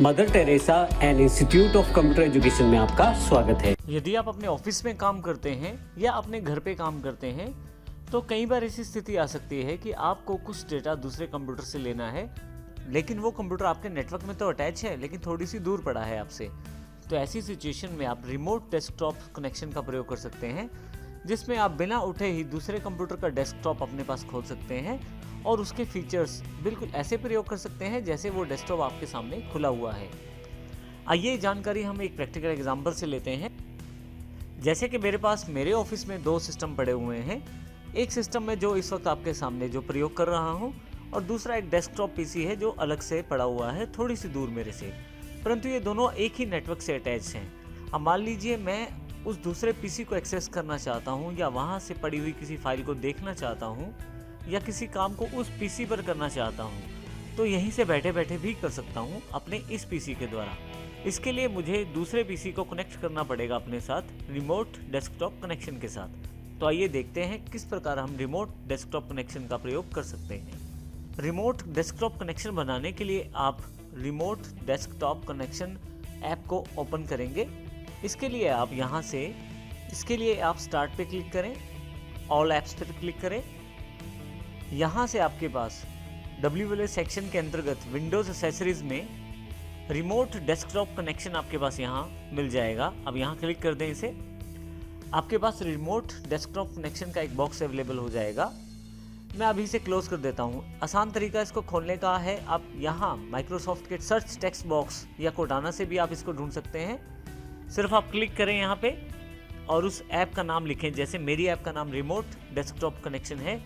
Mother Teresa and institute of computer education में आपका स्वागत है। यदि आप अपने ऑफिस में काम करते हैं या अपने घर पे काम करते हैं तो कई बार ऐसी स्थिति आ सकती है कि आपको कुछ डेटा दूसरे कंप्यूटर से लेना है, लेकिन वो कंप्यूटर आपके नेटवर्क में तो अटैच है लेकिन थोड़ी सी दूर पड़ा है आपसे। तो ऐसी सिचुएशन में आप रिमोट डेस्कटॉप कनेक्शन का प्रयोग कर सकते हैं, जिसमें आप बिना उठे ही दूसरे कंप्यूटर का डेस्कटॉप अपने पास खोल सकते हैं और उसके फीचर्स बिल्कुल ऐसे प्रयोग कर सकते हैं जैसे वो डेस्कटॉप आपके सामने खुला हुआ है। आइए जानकारी हम एक प्रैक्टिकल एग्जांपल से लेते हैं। जैसे कि मेरे पास मेरे ऑफिस में दो सिस्टम पड़े हुए हैं। एक सिस्टम में जो इस वक्त आपके सामने जो प्रयोग कर रहा हूं और दूसरा एक डेस्कटॉप पीसी है जो अलग से पड़ा हुआ है थोड़ी सी दूर मेरे से, परंतु ये दोनों एक ही नेटवर्क से अटैच हैं। अब मान लीजिए मैं उस दूसरे पीसी को एक्सेस करना चाहता हूं या वहां से पड़ी हुई किसी फाइल को देखना चाहता हूं या किसी काम को उस पीसी पर करना चाहता हूं, तो यहीं से बैठे बैठे भी कर सकता हूं अपने इस पीसी के द्वारा। इसके लिए मुझे दूसरे पीसी को कनेक्ट करना पड़ेगा अपने साथ रिमोट डेस्कटॉप कनेक्शन के साथ। तो आइए देखते हैं किस प्रकार हम रिमोट डेस्कटॉप कनेक्शन का प्रयोग कर सकते हैं। रिमोट डेस्कटॉप कनेक्शन बनाने के लिए आप रिमोट डेस्कटॉप कनेक्शन ऐप को ओपन करेंगे। इसके लिए आप स्टार्ट पे क्लिक करें, ऑल ऐप्स पर क्लिक करें। यहाँ से आपके पास WLA सेक्शन के अंतर्गत विंडोज एसेसरीज में रिमोट डेस्कटॉप कनेक्शन आपके पास यहाँ मिल जाएगा। अब यहाँ क्लिक कर दें इसे, आपके पास रिमोट डेस्कटॉप कनेक्शन का एक बॉक्स अवेलेबल हो जाएगा। मैं अभी इसे क्लोज कर देता हूँ। आसान तरीका इसको खोलने का है, आप यहाँ माइक्रोसॉफ्ट के सर्च टेक्स्ट बॉक्स या कोडाना से भी आप इसको ढूंढ सकते हैं। सिर्फ आप क्लिक करें यहाँ पे और उस ऐप का नाम लिखें। जैसे मेरी ऐप का नाम रिमोट डेस्कटॉप कनेक्शन है,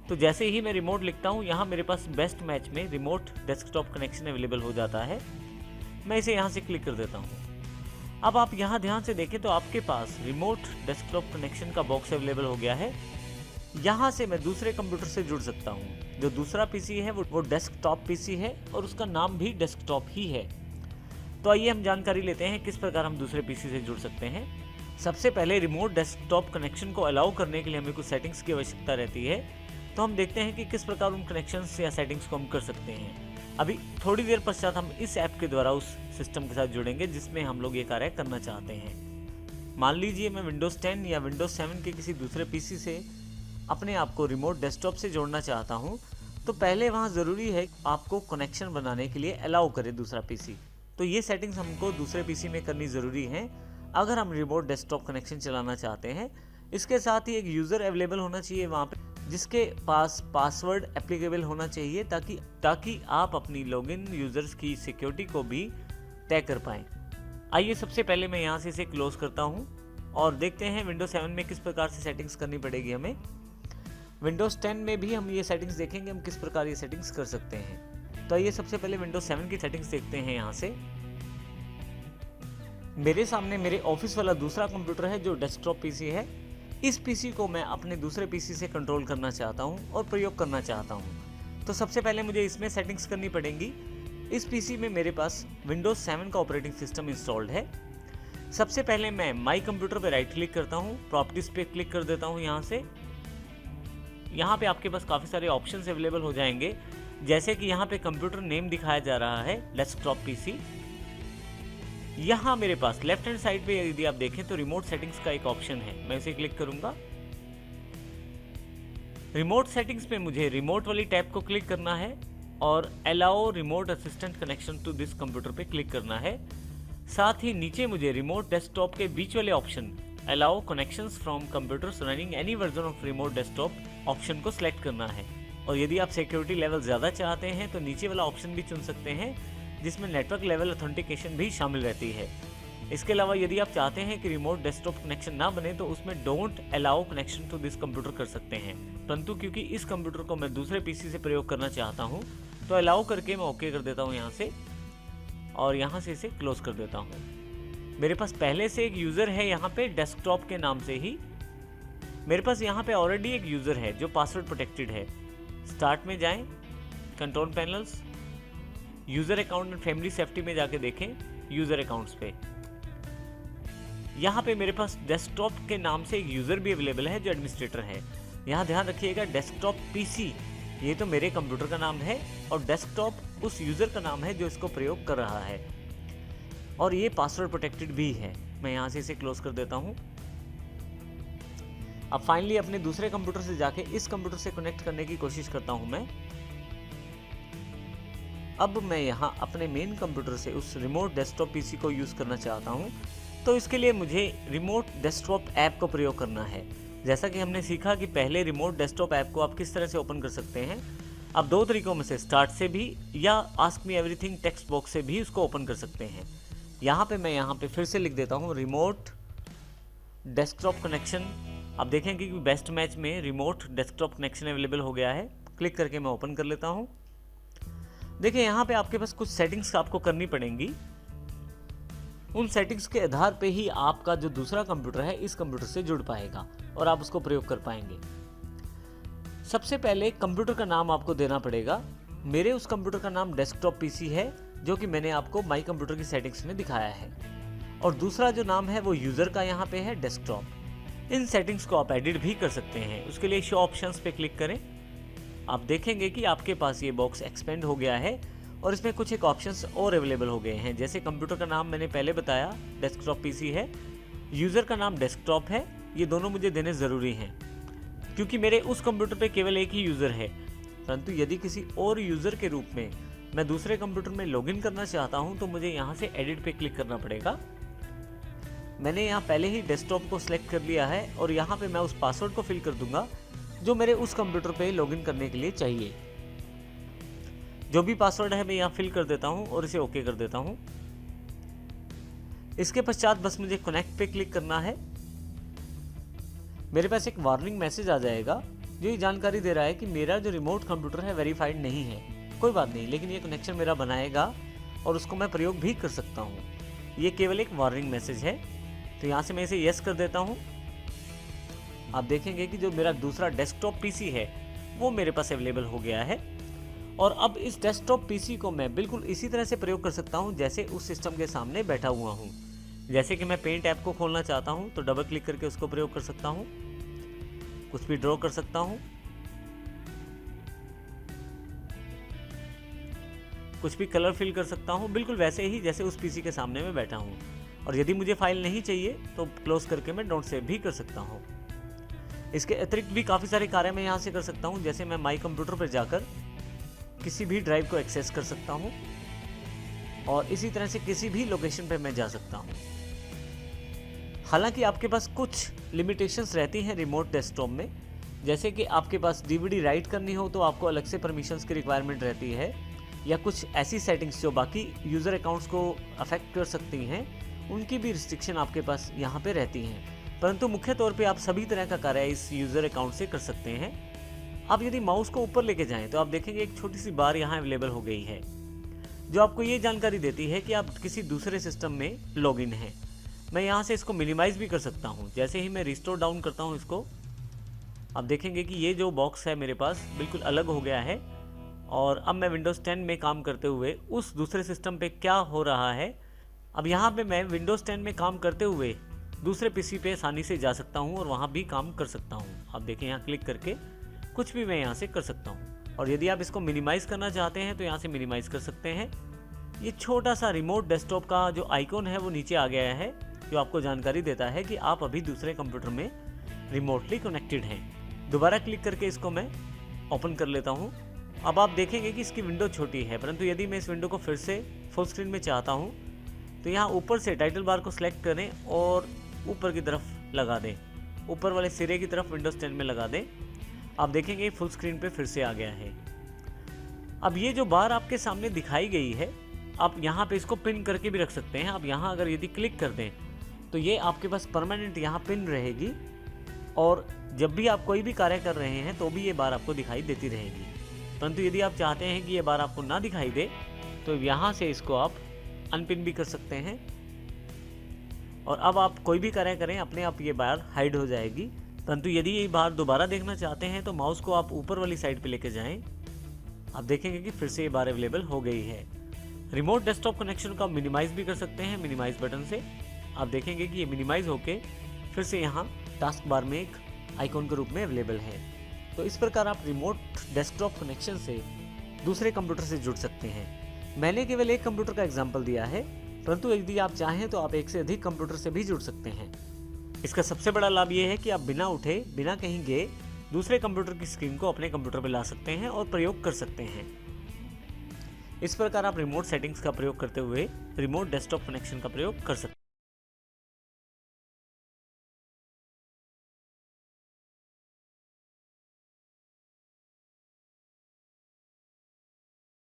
तो जैसे ही मैं रिमोट लिखता हूँ यहाँ मेरे पास बेस्ट मैच में रिमोट डेस्कटॉप कनेक्शन अवेलेबल हो जाता है। मैं इसे यहाँ से क्लिक कर देता हूँ। अब आप यहाँ ध्यान से देखें तो आपके पास रिमोट डेस्कटॉप कनेक्शन का बॉक्स अवेलेबल हो गया है। यहाँ से मैं दूसरे कंप्यूटर से जुड़ सकता हूँ। जो दूसरा पीसी है वो डेस्कटॉप पीसी है और उसका नाम भी डेस्कटॉप ही है। तो आइए हम जानकारी लेते हैं किस प्रकार हम दूसरे पीसी से जुड़ सकते हैं। सबसे पहले रिमोट डेस्कटॉप कनेक्शन को अलाउ करने के लिए हमें कुछ सेटिंग्स की आवश्यकता रहती है। तो हम देखते हैं कि किस प्रकार उन कनेक्शंस या सेटिंग्स को हम कर सकते हैं। अभी थोड़ी देर पश्चात हम इस ऐप के द्वारा उस सिस्टम के साथ जुड़ेंगे जिसमें हम लोग ये कार्य करना चाहते हैं। मान लीजिए मैं विंडोज़ 10 या विंडोज़ 7 के किसी दूसरे पीसी से अपने आप को रिमोट डेस्कटॉप से जोड़ना चाहता हूँ, तो पहले वहाँ ज़रूरी है आपको कनेक्शन बनाने के लिए अलाउ करे दूसरा पीसी। तो ये सेटिंग्स हमको दूसरे पीसी में करनी ज़रूरी है अगर हम रिमोट डेस्कटॉप कनेक्शन चलाना चाहते हैं। इसके साथ ही एक यूज़र अवेलेबल होना चाहिए वहाँ पे, जिसके पास पासवर्ड एप्लीकेबल होना चाहिए ताकि आप अपनी लॉगिन यूजर्स की सिक्योरिटी को भी तय कर पाएं। आइए सबसे पहले मैं यहाँ से इसे क्लोज करता हूँ और देखते हैं विंडोज 7 में किस प्रकार से सेटिंग्स करनी पड़ेगी हमें। विंडोज 10 में भी हम ये सेटिंग्स देखेंगे हम किस प्रकार ये सेटिंग्स कर सकते हैं। तो आइए सबसे पहले विंडोज 7 की सेटिंग्स देखते हैं। यहाँ से मेरे सामने मेरे ऑफिस वाला दूसरा कंप्यूटर है जो डेस्कटॉप पीसी है। इस पीसी को मैं अपने दूसरे पीसी से कंट्रोल करना चाहता हूं और प्रयोग करना चाहता हूं। तो सबसे पहले मुझे इसमें सेटिंग्स करनी पड़ेंगी। इस पीसी में मेरे पास विंडोज 7 का ऑपरेटिंग सिस्टम इंस्टॉल्ड है। सबसे पहले मैं माई कंप्यूटर पर राइट क्लिक करता हूं, प्रॉपर्टीज पे क्लिक कर देता हूं। यहाँ पे आपके पास काफ़ी सारे ऑप्शंस अवेलेबल हो जाएंगे। जैसे कि यहाँ पे कंप्यूटर नेम दिखाया जा रहा है डेस्कटॉप पीसी। यहाँ मेरे पास लेफ्ट हैंड साइड पे यदि आप देखें तो रिमोट सेटिंग्स का एक ऑप्शन है, मैं इसे क्लिक करूंगा। रिमोट सेटिंग्स में मुझे रिमोट वाली टैब को क्लिक करना है और allow remote assistant connection to this computer पे क्लिक करना है। साथ ही नीचे मुझे रिमोट डेस्कटॉप के बीच वाले option allow connections from computers running any version of remote desktop option को सिलेक्ट करना है। और यदि आप सिक्योरिटी लेवल ज़्यादा चाहते हैं तो नीचे वाला ऑप्शन भी चुन सकते हैं जिसमें नेटवर्क लेवल ऑथेंटिकेशन भी शामिल रहती है। इसके अलावा यदि आप चाहते हैं कि रिमोट डेस्कटॉप कनेक्शन ना बने तो उसमें don't allow connection to this computer कर सकते हैं। परंतु क्योंकि इस कंप्यूटर को मैं दूसरे पीसी से प्रयोग करना चाहता हूं तो अलाउ करके मैं ओके कर देता हूं यहाँ से और यहाँ से इसे क्लोज कर देता हूँ। मेरे पास पहले से एक यूज़र है यहाँ पे डेस्कटॉप के नाम से ही। मेरे पास यहाँ पे ऑलरेडी एक यूज़र है जो पासवर्ड प्रोटेक्टेड है। स्टार्ट में जाएं, control panels, user account and family safety में जाके देखें यूज़र अकाउंट्स पे। यहाँ पे मेरे पास डेस्कटॉप के नाम से एक यूज़र भी अवेलेबल है जो एडमिनिस्ट्रेटर है। यहाँ ध्यान रखिएगा डेस्कटॉप पीसी ये तो मेरे कंप्यूटर का नाम है और डेस्कटॉप उस यूज़र का नाम है जो इसको प्रयोग कर रहा है, और ये पासवर्ड प्रोटेक्टेड भी है। मैं यहाँ से इसे क्लोज कर देता हूँ। अब फाइनली अपने दूसरे कंप्यूटर से जाके इस कंप्यूटर से कनेक्ट करने की कोशिश करता हूँ मैं। अब मैं यहाँ अपने मेन कंप्यूटर से उस रिमोट डेस्कटॉप पीसी को यूज़ करना चाहता हूँ, तो इसके लिए मुझे रिमोट डेस्कटॉप ऐप को प्रयोग करना है। जैसा कि हमने सीखा कि पहले रिमोट डेस्कटॉप ऐप को आप किस तरह से ओपन कर सकते हैं। आप दो तरीकों में से स्टार्ट से भी या ask me everything text box से भी उसको ओपन कर सकते हैं। यहाँ पे मैं यहाँ पे फिर से लिख देता हूँ रिमोट डेस्कटॉप कनेक्शन। आप देखेंगे कि बेस्ट मैच में रिमोट डेस्कटॉप कनेक्शन अवेलेबल हो गया है। क्लिक करके मैं ओपन कर लेता हूँ। देखिए यहाँ पे आपके पास कुछ सेटिंग्स आपको करनी पड़ेंगी। उन सेटिंग्स के आधार पे ही आपका जो दूसरा कंप्यूटर है इस कंप्यूटर से जुड़ पाएगा और आप उसको प्रयोग कर पाएंगे। सबसे पहले कंप्यूटर का नाम आपको देना पड़ेगा। मेरे उस कंप्यूटर का नाम डेस्कटॉप पीसी है, जो कि मैंने आपको माई कंप्यूटर की सेटिंग्स में दिखाया है, और दूसरा जो नाम है वो यूज़र का यहाँ पे है डेस्कटॉप। इन सेटिंग्स को आप एडिट भी कर सकते हैं। उसके लिए शो ऑप्शंस पे क्लिक करें। आप देखेंगे कि आपके पास ये बॉक्स एक्सपेंड हो गया है और इसमें कुछ एक ऑप्शंस और अवेलेबल हो गए हैं। जैसे कंप्यूटर का नाम मैंने पहले बताया डेस्कटॉप पीसी है, यूज़र का नाम डेस्कटॉप है। ये दोनों मुझे देने ज़रूरी हैं क्योंकि मेरे उस कंप्यूटर पे केवल एक ही यूज़र है। परंतु यदि किसी और यूज़र के रूप में मैं दूसरे कंप्यूटर में लॉगिन करना चाहता हूं तो मुझे यहां से एडिट पे क्लिक करना पड़ेगा। मैंने यहां पहले ही डेस्कटॉप को सिलेक्ट कर लिया है और यहां पे मैं उस पासवर्ड को फिल कर दूंगा जो मेरे उस कंप्यूटर पे लॉगिन करने के लिए चाहिए। जो भी पासवर्ड है मैं यहाँ फिल कर देता हूँ और इसे ओके कर देता हूँ। इसके पश्चात बस मुझे कनेक्ट पे क्लिक करना है। मेरे पास एक वार्निंग मैसेज आ जाएगा जो ये जानकारी दे रहा है कि मेरा जो रिमोट कंप्यूटर है वेरीफाइड नहीं है। कोई बात नहीं, लेकिन ये कनेक्शन मेरा बनाएगा और उसको मैं प्रयोग भी कर सकता हूँ। ये केवल एक वार्निंग मैसेज है, तो यहाँ से मैं इसे यस कर देता हूँ। आप देखेंगे कि जो मेरा दूसरा डेस्कटॉप पीसी है वो मेरे पास अवेलेबल हो गया है, और अब इस डेस्कटॉप पीसी को मैं बिल्कुल इसी तरह से प्रयोग कर सकता हूँ जैसे उस सिस्टम के सामने बैठा हुआ हूँ। जैसे कि मैं पेंट ऐप को खोलना चाहता हूँ तो डबल क्लिक करके उसको प्रयोग कर सकता हूँ, कुछ भी ड्रॉ कर सकता हूँ, कुछ भी कलर फिल कर सकता हूँ, बिल्कुल वैसे ही जैसे उस पीसी के सामने मैं बैठा हूँ। और यदि मुझे फाइल नहीं चाहिए तो क्लोज करके मैं डोंट सेव भी कर सकता हूँ। इसके अतिरिक्त भी काफ़ी सारे कार्य मैं यहाँ से कर सकता हूँ। जैसे मैं माई कंप्यूटर पर जाकर किसी भी ड्राइव को एक्सेस कर सकता हूँ और इसी तरह से किसी भी लोकेशन पर मैं जा सकता हूँ। हालांकि आपके पास कुछ लिमिटेशंस रहती हैं रिमोट डेस्कटॉप में, जैसे कि आपके पास डीवीडी राइट करनी हो तो आपको अलग से परमिशंस की रिक्वायरमेंट रहती है, या कुछ ऐसी सेटिंग्स जो बाकी यूज़र अकाउंट्स को अफेक्ट कर सकती हैं उनकी भी रिस्ट्रिक्शन आपके पास यहाँ पे रहती हैं। परंतु मुख्य तौर पे आप सभी तरह का कार्य इस यूज़र अकाउंट से कर सकते हैं। आप यदि माउस को ऊपर लेके जाएं तो आप देखेंगे एक छोटी सी बार यहाँ अवेलेबल हो गई है जो आपको ये जानकारी देती है कि आप किसी दूसरे सिस्टम में लॉगिन हैं। मैं यहाँ से इसको मिनिमाइज़ भी कर सकता हूँ। जैसे ही मैं रिस्टोर डाउन करता हूँ इसको, आप देखेंगे कि ये जो बॉक्स है मेरे पास बिल्कुल अलग हो गया है, और अब मैं विंडोज़ 10 में काम करते हुए उस दूसरे सिस्टम पे क्या हो रहा है, अब यहाँ पे मैं विंडोज़ 10 में काम करते हुए दूसरे पीसी पे आसानी से जा सकता हूँ और वहाँ भी काम कर सकता हूँ। आप देखें यहाँ क्लिक करके कुछ भी मैं यहाँ से कर सकता हूँ। और यदि आप इसको मिनिमाइज़ करना चाहते हैं तो यहाँ से मिनिमाइज़ कर सकते हैं। ये छोटा सा रिमोट डेस्कटॉप का जो आइकॉन है वो नीचे आ गया है, जो आपको जानकारी देता है कि आप अभी दूसरे कंप्यूटर में रिमोटली कनेक्टेड हैं। दोबारा क्लिक करके इसको मैं ओपन कर लेता हूँ। अब आप देखेंगे कि इसकी विंडो छोटी है, परंतु यदि मैं इस विंडो को फिर से फुल स्क्रीन में चाहता हूँ तो यहाँ ऊपर से टाइटल बार को सिलेक्ट करें और ऊपर की तरफ लगा दें, ऊपर वाले सिरे की तरफ विंडोज़ 10 में लगा दें। आप देखेंगे फुल स्क्रीन पे फिर से आ गया है। अब ये जो बार आपके सामने दिखाई गई है, आप यहाँ पे इसको पिन करके भी रख सकते हैं। आप यहाँ अगर यदि क्लिक कर दें तो ये आपके पास परमानेंट यहाँ पिन रहेगी, और जब भी आप कोई भी कार्य कर रहे हैं तो भी ये बार आपको दिखाई देती रहेगी। परंतु यदि आप चाहते हैं कि ये बार आपको ना दिखाई दे तो यहाँ से इसको आप अनपिन भी कर सकते हैं, और अब आप कोई भी कार्य करें अपने आप ये बार हाइड हो जाएगी। परंतु यदि ये बार दोबारा देखना चाहते हैं तो माउस को आप ऊपर वाली साइड पे लेके जाएं। आप देखेंगे कि फिर से ये बार अवेलेबल हो गई है। रिमोट डेस्कटॉप कनेक्शन को आप मिनिमाइज़ भी कर सकते हैं मिनिमाइज़ बटन से। आप देखेंगे कि ये मिनिमाइज़ होके फिर से यहाँ टास्क बार में एक आइकॉन के रूप में अवेलेबल है। तो इस प्रकार आप रिमोट डेस्कटॉप कनेक्शन से दूसरे कंप्यूटर से जुड़ सकते हैं। मैंने केवल एक कंप्यूटर का एग्जाम्पल दिया है, परंतु यदि आप चाहें तो आप एक से अधिक कंप्यूटर से भी जुड़ सकते हैं। इसका सबसे बड़ा लाभ यह है कि आप बिना उठे, बिना कहीं गए दूसरे कंप्यूटर की स्क्रीन को अपने कंप्यूटर पर ला सकते हैं और प्रयोग कर सकते हैं। इस प्रकार आप रिमोट सेटिंग्स का प्रयोग करते हुए रिमोट डेस्कटॉप कनेक्शन का प्रयोग कर सकते हैं।